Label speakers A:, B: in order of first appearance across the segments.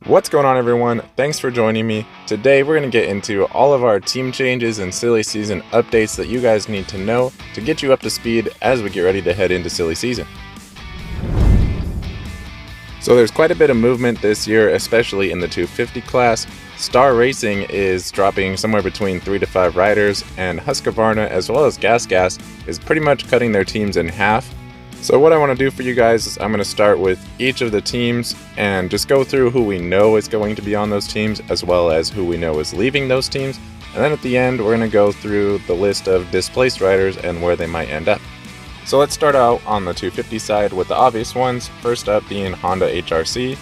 A: What's going on, everyone? Thanks for joining me. Today we're going to get into all of our team changes and silly season updates that you guys need to know to get you up to speed as we get ready to head into silly season. So there's quite a bit of movement this year, especially in the 250 class. Star Racing is dropping somewhere between 3 to 5 riders, and Husqvarna as well as Gas is pretty much cutting their teams in half. So what I want to do for you guys is I'm going to start with each of the teams and just go through who we know is going to be on those teams as well as who we know is leaving those teams. And then at the end, we're going to go through the list of displaced riders and where they might end up. So let's start out on the 250 side with the obvious ones, first up being Honda HRC.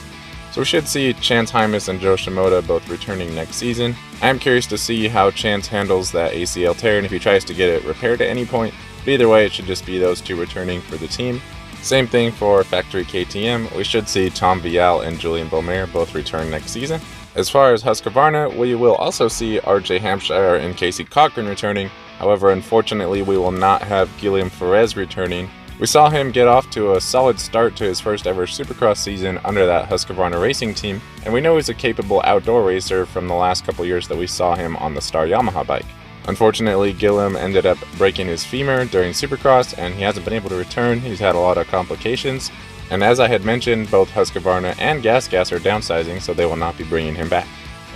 A: So we should see Chance Hymas and Joe Shimoda both returning next season. I am curious to see how Chance handles that ACL tear and if he tries to get it repaired at any point. But either way, it should just be those two returning for the team. Same thing for Factory KTM. We should see Tom Vial and Julian Beaumer both return next season. As far as Husqvarna, we will also see RJ Hampshire and Casey Cochran returning. However, unfortunately, we will not have Guilem Farres returning. We saw him get off to a solid start to his first ever Supercross season under that Husqvarna racing team, and we know he's a capable outdoor racer from the last couple years that we saw him on the Star Yamaha bike. Unfortunately, Guilem ended up breaking his femur during Supercross, and he hasn't been able to return. He's had a lot of complications, and as I had mentioned, both Husqvarna and Gas are downsizing, so they will not be bringing him back.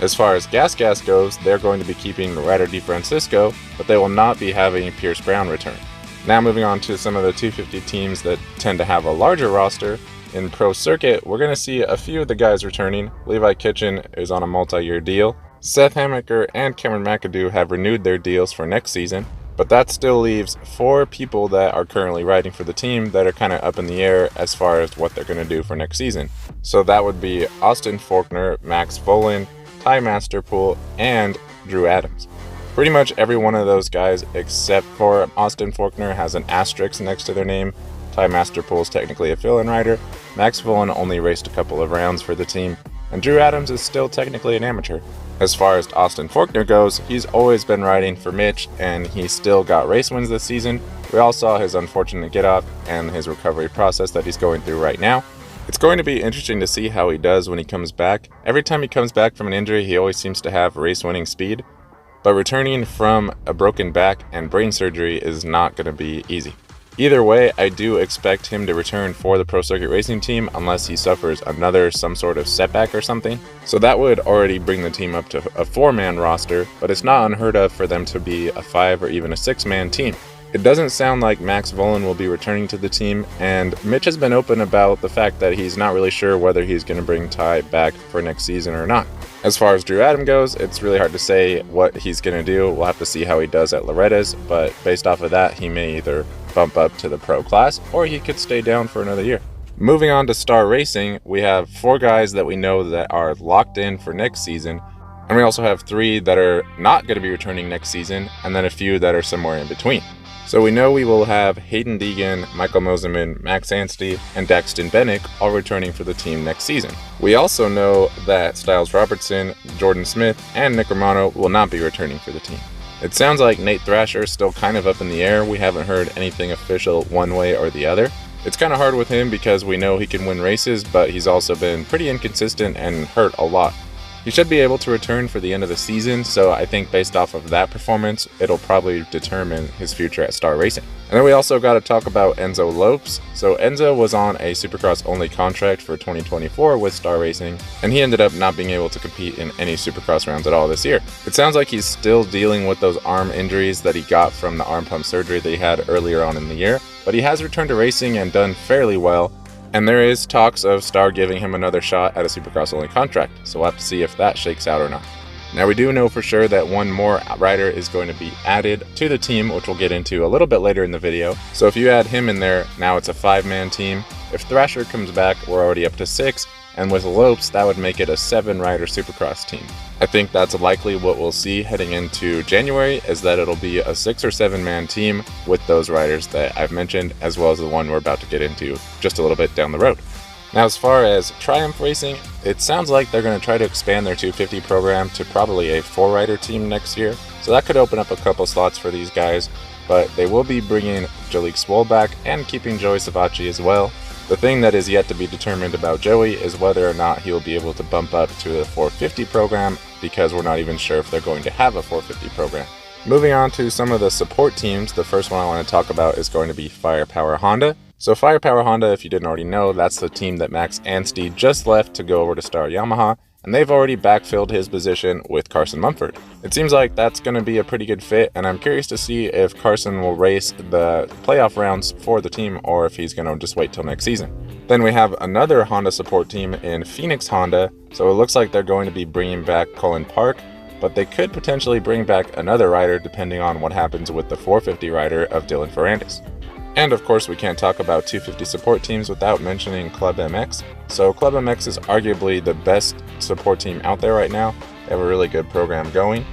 A: As far as Gas goes, they're going to be keeping Ryder DeFrancisco, but they will not be having Pierce Brown return. Now moving on to some of the 250 teams that tend to have a larger roster. In Pro Circuit, we're going to see a few of the guys returning. Levi Kitchen is on a multi-year deal. Seth Hamaker and Cameron McAdoo have renewed their deals for next season, but that still leaves 4 people that are currently riding for the team that are kind of up in the air as far as what they're going to do for next season. So that would be Austin Faulkner, Max Vohland, Ty Masterpool, and Drew Adams. Pretty much every one of those guys except for Austin Faulkner has an asterisk next to their name. Ty Masterpool is technically a fill-in rider. Max Vohland only raced a couple of rounds for the team, and Drew Adams is still technically an amateur. As far as Austin Faulkner goes, he's always been riding for Mitch, and he still got race wins this season. We all saw his unfortunate get-off and his recovery process that he's going through right now. It's going to be interesting to see how he does when he comes back. Every time he comes back from an injury, he always seems to have race-winning speed, but returning from a broken back and brain surgery is not going to be easy. Either way, I do expect him to return for the Pro Circuit Racing team unless he suffers some sort of setback or something. So that would already bring the team up to a 4-man roster, but it's not unheard of for them to be a 5 or even a 6-man team. It doesn't sound like Max Vohland will be returning to the team, and Mitch has been open about the fact that he's not really sure whether he's going to bring Ty back for next season or not. As far as Drew Adams goes, it's really hard to say what he's going to do. We'll have to see how he does at Loretta's, but based off of that, he may either bump up to the pro class or he could stay down for another year. Moving on to Star Racing, we have 4 guys that we know that are locked in for next season, and we also have 3 that are not going to be returning next season, and then a few that are somewhere in between. So we know we will have Hayden Deegan, Michael Moseman, Max Anstey, and Daxton Bennick all returning for the team next season. We also know that Styles Robertson, Jordan Smith, and Nick Romano will not be returning for the team. It sounds like Nate Thrasher is still kind of up in the air. We haven't heard anything official one way or the other. It's kind of hard with him because we know he can win races, but he's also been pretty inconsistent and hurt a lot. He should be able to return for the end of the season, so I think based off of that performance, it'll probably determine his future at Star Racing. And then we also got to talk about Enzo Lopes. So Enzo was on a Supercross-only contract for 2024 with Star Racing, and he ended up not being able to compete in any Supercross rounds at all this year. It sounds like he's still dealing with those arm injuries that he got from the arm pump surgery that he had earlier on in the year, but he has returned to racing and done fairly well. And there is talks of Star giving him another shot at a Supercross-only contract, so we'll have to see if that shakes out or not. Now we do know for sure that one more rider is going to be added to the team, which we'll get into a little bit later in the video. So if you add him in there, now it's a 5-man team. If Thrasher comes back, we're already up to 6, and with Lopes, that would make it a 7-rider Supercross team. I think that's likely what we'll see heading into January, is that it'll be a 6 or 7-man team with those riders that I've mentioned, as well as the one we're about to get into just a little bit down the road. Now, as far as Triumph Racing, it sounds like they're going to try to expand their 250 program to probably a 4-rider team next year, so that could open up a couple slots for these guys, but they will be bringing Jalik Swoll back and keeping Joey Savacci as well. The thing that is yet to be determined about Joey is whether or not he will be able to bump up to the 450 program, because we're not even sure if they're going to have a 450 program. Moving on to some of the support teams, the first one I want to talk about is going to be Firepower Honda. So Firepower Honda, if you didn't already know, that's the team that Max Anstey just left to go over to Star Yamaha, and they've already backfilled his position with Carson Mumford. It seems like that's going to be a pretty good fit, and I'm curious to see if Carson will race the playoff rounds for the team or if he's going to just wait till next season. Then we have another Honda support team in Phoenix Honda, so it looks like they're going to be bringing back Cullen Park, but they could potentially bring back another rider depending on what happens with the 450 rider of Dylan Ferrandis. And of course, we can't talk about 250 support teams without mentioning Club MX. So Club MX is arguably the best support team out there right now. They have a really good program going.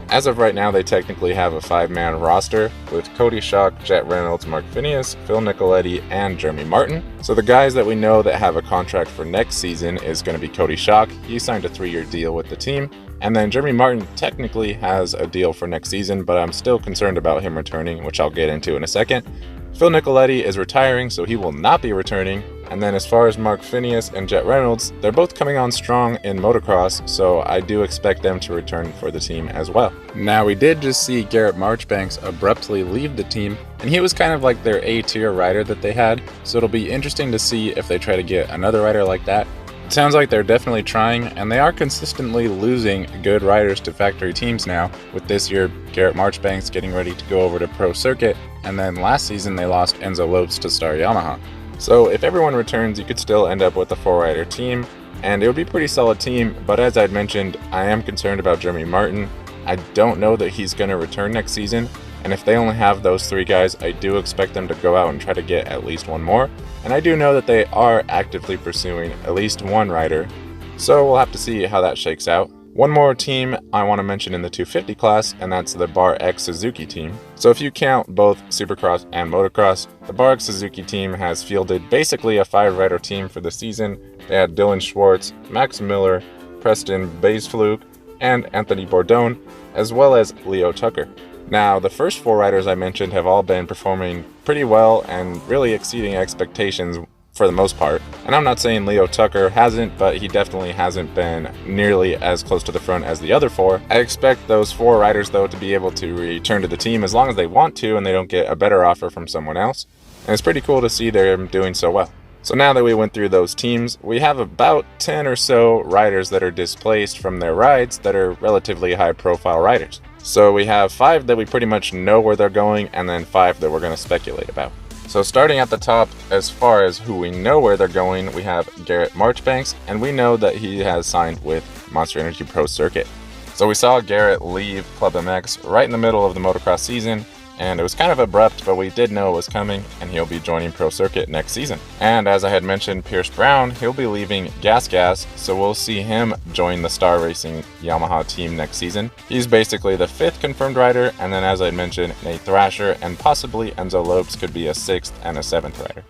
A: As of right now, they technically have a 5-man roster with Cody Schock, Jet Reynolds, Mark Phineas, Phil Nicoletti, and Jeremy Martin. So the guys that we know that have a contract for next season is going to be Cody Schock. He signed a 3-year deal with the team. And then Jeremy Martin technically has a deal for next season, but I'm still concerned about him returning, which I'll get into in a second. Phil Nicoletti is retiring, so he will not be returning. And then as far as Mark Phineas and Jet Reynolds, they're both coming on strong in motocross, so I do expect them to return for the team as well. Now, we did just see Garrett Marchbanks abruptly leave the team, and he was kind of like their A-tier rider that they had, so it'll be interesting to see if they try to get another rider like that. It sounds like they're definitely trying, and they are consistently losing good riders to factory teams now, with this year Garrett Marchbanks getting ready to go over to Pro Circuit, and then last season they lost Enzo Lopes to Star Yamaha. So if everyone returns, you could still end up with a 4-rider team, and it would be a pretty solid team, but as I'd mentioned, I am concerned about Jeremy Martin. I don't know that he's going to return next season, and if they only have those 3 guys, I do expect them to go out and try to get at least one more, and I do know that they are actively pursuing at least one rider, so we'll have to see how that shakes out. One more team I want to mention in the 250 class, and that's the Bar X Suzuki team. So if you count both Supercross and Motocross, the Bar X Suzuki team has fielded basically a 5-rider team for the season. They had Dylan Schwartz, Max Miller, Preston Baesflug, and Anthony Bourdon, as well as Leo Tucker. Now, the first 4 riders I mentioned have all been performing pretty well and really exceeding expectations for the most part. And I'm not saying Leo Tucker hasn't, but he definitely hasn't been nearly as close to the front as the other 4. I expect those 4 riders, though, to be able to return to the team as long as they want to and they don't get a better offer from someone else. And it's pretty cool to see them doing so well. So now that we went through those teams, we have about 10 or so riders that are displaced from their rides that are relatively high-profile riders. So we have 5 that we pretty much know where they're going, and then 5 that we're going to speculate about. So starting at the top, as far as who we know where they're going, we have Garrett Marchbanks, and we know that he has signed with Monster Energy Pro Circuit. So we saw Garrett leave Club MX right in the middle of the motocross season, and it was kind of abrupt, but we did know it was coming, and he'll be joining Pro Circuit next season. And as I had mentioned, Pierce Brown, he'll be leaving Gas, so we'll see him join the Star Racing Yamaha team next season. He's basically the 5th confirmed rider, and then as I mentioned, Nate Thrasher and possibly Enzo Lopes could be a 6th and a 7th rider.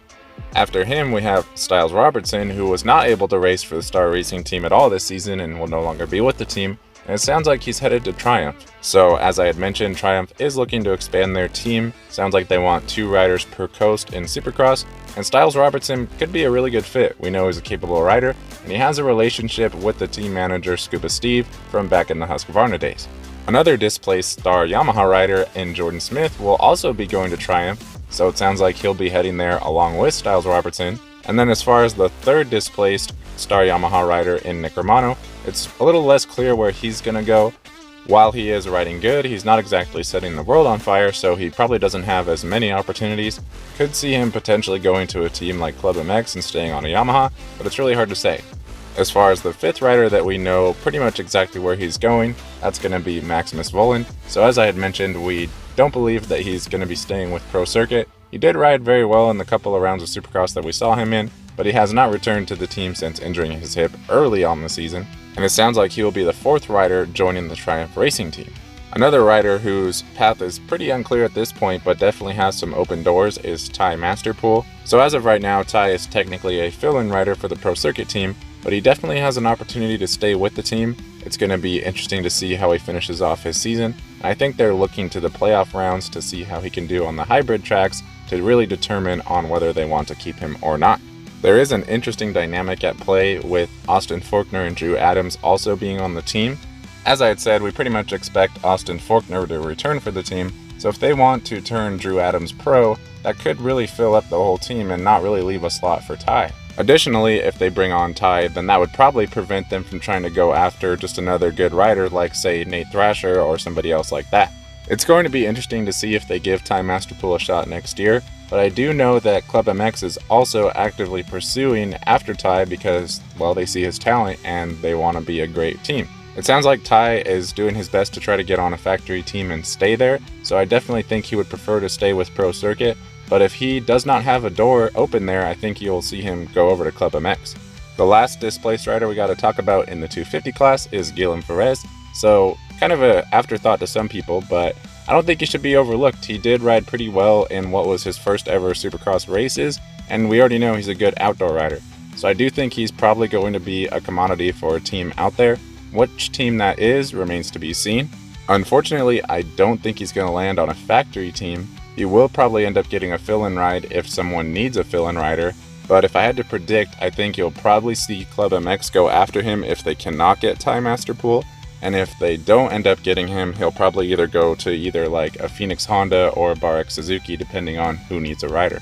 A: After him, we have Styles Robertson, who was not able to race for the Star Racing team at all this season and will no longer be with the team. And it sounds like he's headed to Triumph. So as I had mentioned, Triumph is looking to expand their team. Sounds like they want 2 riders per coast in Supercross, and Styles Robertson could be a really good fit. We know he's a capable rider, and he has a relationship with the team manager Scuba Steve from back in the Husqvarna days. Another displaced Star Yamaha rider in Jordan Smith will also be going to Triumph, so it sounds like he'll be heading there along with Styles Robertson. And then as far as the 3rd displaced Star Yamaha rider in Nick Romano, it's a little less clear where he's going to go. While he is riding good, he's not exactly setting the world on fire, so he probably doesn't have as many opportunities. Could see him potentially going to a team like Club MX and staying on a Yamaha, but it's really hard to say. As far as the 5th rider that we know pretty much exactly where he's going, that's going to be Maximus Vohland. So as I had mentioned, we don't believe that he's going to be staying with Pro Circuit. He did ride very well in the couple of rounds of Supercross that we saw him in, but he has not returned to the team since injuring his hip early on the season, and it sounds like he will be the 4th rider joining the Triumph Racing team. Another rider whose path is pretty unclear at this point, but definitely has some open doors, is Ty Masterpool. So as of right now, Ty is technically a fill-in rider for the Pro Circuit team, but he definitely has an opportunity to stay with the team. It's going to be interesting to see how he finishes off his season. I think they're looking to the playoff rounds to see how he can do on the hybrid tracks to really determine on whether they want to keep him or not. There is an interesting dynamic at play with Austin Forkner and Drew Adams also being on the team. As I had said, we pretty much expect Austin Forkner to return for the team, so if they want to turn Drew Adams pro, that could really fill up the whole team and not really leave a slot for Ty. Additionally, if they bring on Ty, then that would probably prevent them from trying to go after just another good rider like, say, Nate Thrasher or somebody else like that. It's going to be interesting to see if they give Ty Masterpool a shot next year, but I do know that Club MX is also actively pursuing after Ty because, well, they see his talent and they want to be a great team. It sounds like Ty is doing his best to try to get on a factory team and stay there, so I definitely think he would prefer to stay with Pro Circuit, but if he does not have a door open there, I think you'll see him go over to Club MX. The last displaced rider we got to talk about in the 250 class is Guilem Farres, so kind of an afterthought to some people, but I don't think he should be overlooked. He did ride pretty well in what was his first ever Supercross races, and we already know he's a good outdoor rider. So I do think he's probably going to be a commodity for a team out there. Which team that is remains to be seen. Unfortunately, I don't think he's going to land on a factory team. He will probably end up getting a fill-in ride if someone needs a fill-in rider, but if I had to predict, I think you'll probably see Club MX go after him if they cannot get Ty Masterpool. And if they don't end up getting him, he'll probably either go to either like a Phoenix Honda or a Barek Suzuki, depending on who needs a rider.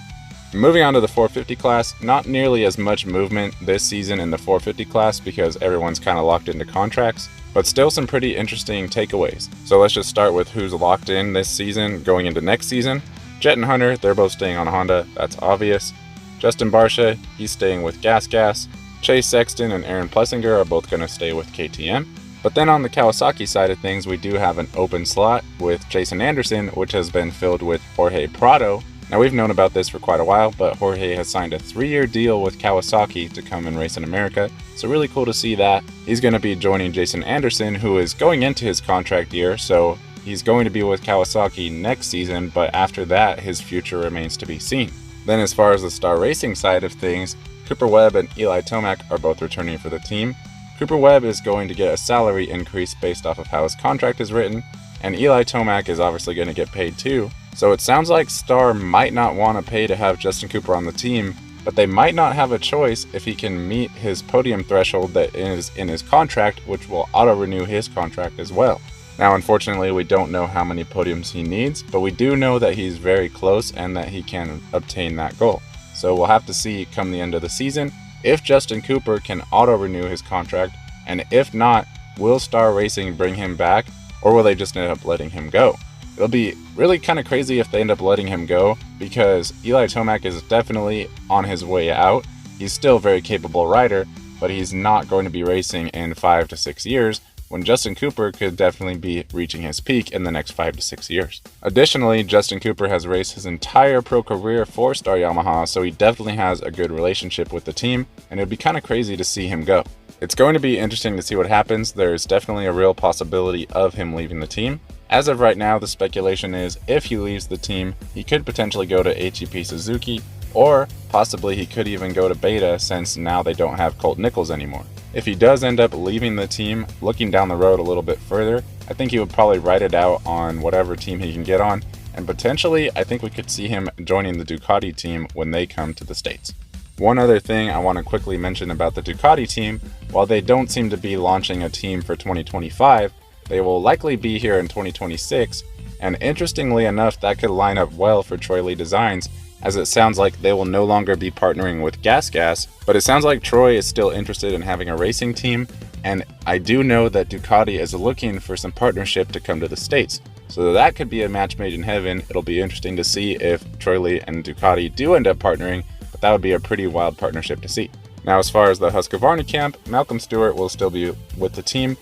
A: Moving on to the 450 class, not nearly as much movement this season in the 450 class because everyone's kind of locked into contracts, but still some pretty interesting takeaways. So let's just start with who's locked in this season going into next season. Jet and Hunter, they're both staying on Honda, that's obvious. Justin Barcia, he's staying with Gas. Chase Sexton and Aaron Plessinger are both going to stay with KTM. But then on the Kawasaki side of things, we do have an open slot with Jason Anderson, which has been filled with Jorge Prado. Now we've known about this for quite a while, but Jorge has signed a 3-year deal with Kawasaki to come and race in America, so really cool to see that. He's going to be joining Jason Anderson, who is going into his contract year, so he's going to be with Kawasaki next season, but after that, his future remains to be seen. Then as far as the Star Racing side of things, Cooper Webb and Eli Tomac are both returning for the team. Cooper Webb is going to get a salary increase based off of how his contract is written, and Eli Tomac is obviously going to get paid too. So it sounds like Star might not want to pay to have Justin Cooper on the team, but they might not have a choice if he can meet his podium threshold that is in his contract, which will auto-renew his contract as well. Now, unfortunately, we don't know how many podiums he needs, but we do know that he's very close and that he can obtain that goal. So we'll have to see come the end of the season if Justin Cooper can auto-renew his contract, and if not, will Star Racing bring him back, or will they just end up letting him go? It'll be really kind of crazy if they end up letting him go, because Eli Tomac is definitely on his way out. He's still a very capable rider, but he's not going to be racing in 5 to 6 years, when Justin Cooper could definitely be reaching his peak in the next 5 to 6 years. Additionally, Justin Cooper has raced his entire pro career for Star Yamaha, so he definitely has a good relationship with the team, and it would be kind of crazy to see him go. It's going to be interesting to see what happens. There's definitely a real possibility of him leaving the team. As of right now, the speculation is if he leaves the team, he could potentially go to HEP Suzuki, or possibly he could even go to Beta since now they don't have Colt Nichols anymore. If he does end up leaving the team, looking down the road a little bit further, I think he would probably ride it out on whatever team he can get on, and potentially I think we could see him joining the Ducati team when they come to the States. One other thing I want to quickly mention about the Ducati team, while they don't seem to be launching a team for 2025, they will likely be here in 2026, and interestingly enough, that could line up well for Troy Lee Designs, as it sounds like they will no longer be partnering with Gas, but it sounds like Troy is still interested in having a racing team, and I do know that Ducati is looking for some partnership to come to the States. So that could be a match made in heaven. It'll be interesting to see if Troy Lee and Ducati do end up partnering, but that would be a pretty wild partnership to see. Now, as far as the Husqvarna camp, Malcolm Stewart will still be with the team,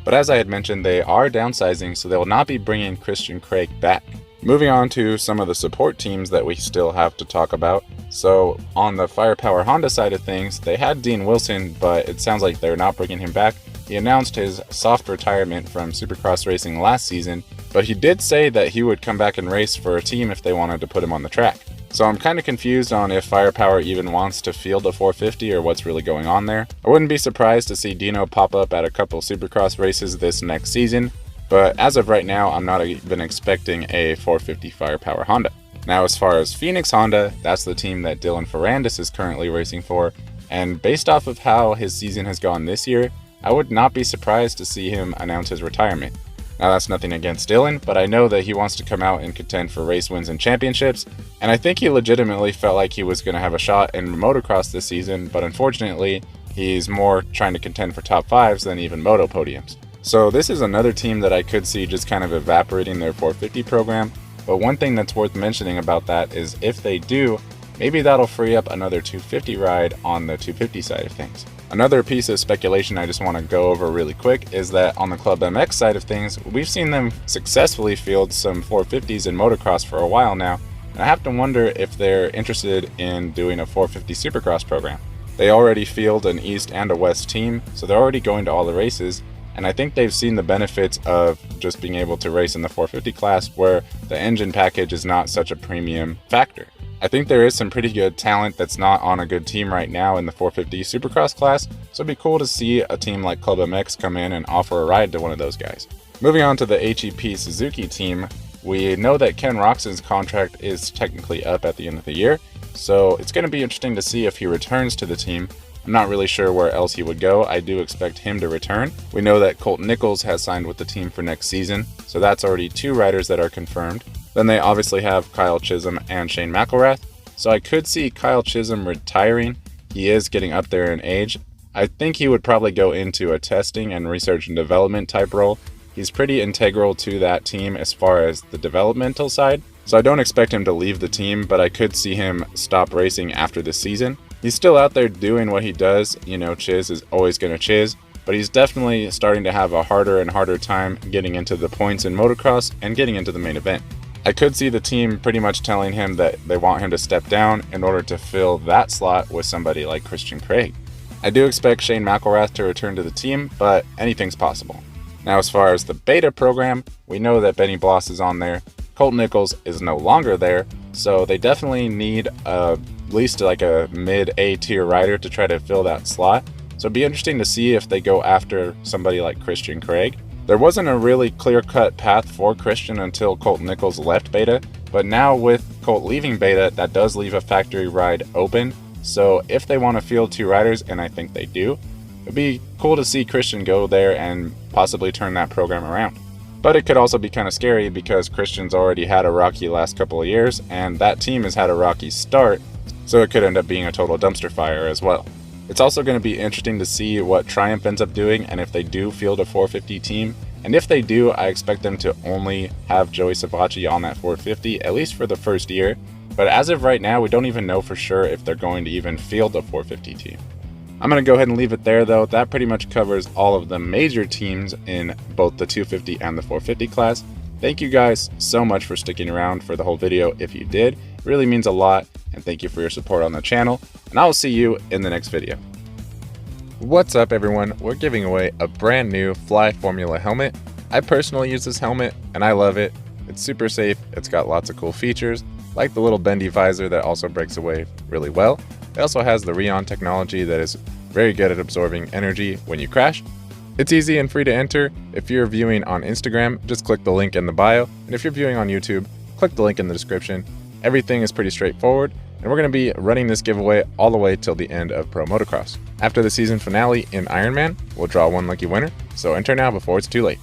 A: but as I had mentioned, they are downsizing, so they will not be bringing Christian Craig back. Moving on to some of the support teams that we still have to talk about. So on the Firepower Honda side of things, they had Dean Wilson, but it sounds like they're not bringing him back. He announced his soft retirement from Supercross racing last season, but he did say that he would come back and race for a team if they wanted to put him on the track. So I'm kind of confused on if Firepower even wants to field a 450 or what's really going on there. I wouldn't be surprised to see Dino pop up at a couple Supercross races this next season, but as of right now, I'm not even expecting a 450 Firepower Honda. Now, as far as Phoenix Honda, that's the team that Guilem Farres is currently racing for, and based off of how his season has gone this year, I would not be surprised to see him announce his retirement. Now, that's nothing against Dylan, but I know that he wants to come out and contend for race wins and championships, and I think he legitimately felt like he was going to have a shot in motocross this season, but unfortunately, he's more trying to contend for top 5s than even moto podiums. So this is another team that I could see just kind of evaporating their 450 program, but one thing that's worth mentioning about that is if they do, maybe that'll free up another 250 ride on the 250 side of things. Another piece of speculation I just want to go over really quick is that on the Club MX side of things, we've seen them successfully field some 450s in motocross for a while now, and I have to wonder if they're interested in doing a 450 Supercross program. They already field an East and a West team, so they're already going to all the races, and I think they've seen the benefits of just being able to race in the 450 class where the engine package is not such a premium factor. I think there is some pretty good talent that's not on a good team right now in the 450 Supercross class, so it'd be cool to see a team like Club MX come in and offer a ride to one of those guys. Moving on to the HEP Suzuki team, we know that Ken Roczen's contract is technically up at the end of the year, so it's going to be interesting to see if he returns to the team. I'm not really sure where else he would go. I do expect him to return. We know that Colt Nichols has signed with the team for next season, so that's already 2 riders that are confirmed. Then they obviously have Kyle Chisholm and Shane McElrath, so I could see Kyle Chisholm retiring. He is getting up there in age. I think he would probably go into a testing and research and development type role. He's pretty integral to that team as far as the developmental side, so I don't expect him to leave the team, but I could see him stop racing after this season. He's still out there doing what he does, Chiz is always going to chiz, but he's definitely starting to have a harder and harder time getting into the points in motocross and getting into the main event. I could see the team pretty much telling him that they want him to step down in order to fill that slot with somebody like Christian Craig. I do expect Shane McElrath to return to the team, but anything's possible. Now, as far as the beta program, we know that Benny Bloss is on there. Colt Nichols is no longer there, so they definitely need at least like a mid-A tier rider to try to fill that slot. So it'd be interesting to see if they go after somebody like Christian Craig. There wasn't a really clear-cut path for Christian until Colt Nichols left beta, but now with Colt leaving beta, that does leave a factory ride open. So if they want to field 2 riders, and I think they do, it'd be cool to see Christian go there and possibly turn that program around. But it could also be kind of scary because Christian's already had a rocky last couple of years, and that team has had a rocky start, so it could end up being a total dumpster fire as well. It's also going to be interesting to see what Triumph ends up doing and if they do field a 450 team. And if they do, I expect them to only have Joey Savacci on that 450, at least for the first year. But as of right now, we don't even know for sure if they're going to even field a 450 team. I'm going to go ahead and leave it there though. That pretty much covers all of the major teams in both the 250 and the 450 class. Thank you guys so much for sticking around for the whole video. If you did, it really means a lot, and thank you for your support on the channel, and I will see you in the next video. What's up everyone, we're giving away a brand new Fly Formula helmet. I personally use this helmet and I love it. It's super safe, it's got lots of cool features, like the little bendy visor that also breaks away really well. It also has the Rheon technology that is very good at absorbing energy when you crash. It's easy and free to enter. If you're viewing on Instagram, just click the link in the bio, and if you're viewing on YouTube, click the link in the description. Everything is pretty straightforward, and we're going to be running this giveaway all the way till the end of Pro Motocross. After the season finale in Ironman, we'll draw one lucky winner, so enter now before it's too late.